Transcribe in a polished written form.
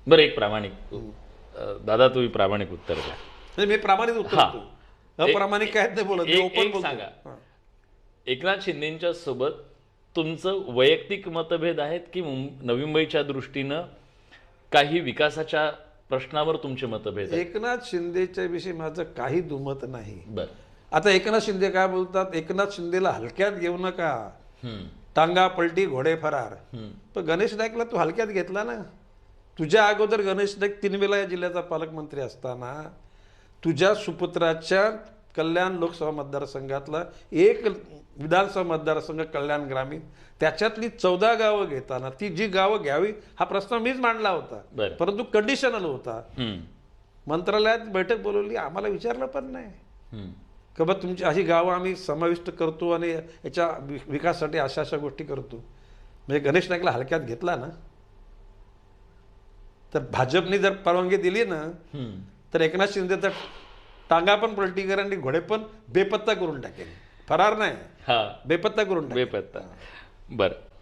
बरं, एक प्रामाणिक दादा, तुम्ही प्रामाणिक उत्तर द्या. म्हणजे मी प्रामाणिक उत्तर हा. देतो. अप्रामाणिक काय ते बोलत एक ओपन एक सांगा, एकनाथ शिंदेच्या सोबत तुमचं वैयक्तिक मतभेद आहेत की नवी मुंबईच्या दृष्टीनं काही विकासाच्या प्रश्नावर तुमचे मतभेद आहेत? एकनाथ शिंदेच्या विषयी माझं काही दुमत नाही. बर. आता एकनाथ शिंदे काय बोलतात, एकनाथ शिंदेला हलक्यात घेऊ नका, हम्म. टांगा पलटी घोडे फरार. हम्म. पण गणेश नाईकला तू हलक्यात घेतला ना. तुझ्या अगोदर गणेश नाईक 3 वेळा या जिल्ह्याचा पालकमंत्री असताना तुझ्या सुपुत्राच्या कल्याण लोकसभा मतदारसंघातला एक विधानसभा मतदारसंघ कल्याण ग्रामीण, त्याच्यातली 14 गावं घेताना ती जी गावं घ्यावी हा प्रश्न मीच मांडला होता. बरं. परंतु कंडिशनल होता. हम्म. मंत्रालयात बैठक बोलवली, आम्हाला विचारलं पण नाही हम्म. की बा तुमची अशी गावं आम्ही समाविष्ट करतो आणि याच्या विकासासाठी अशा अशा गोष्टी करतो. म्हणजे गणेश नाईकला हलक्यात घेतला ना, तर भाजपने जर परवानगी दिली ना हम्म. तर एकनाथ शिंदे तर टांगा पण पलटी करेल आणि घोडे पण बेपत्ता करून टाकेल. फरार नाही, हा, बेपत्ता करून टाकेल. बेपत्ता. बरं.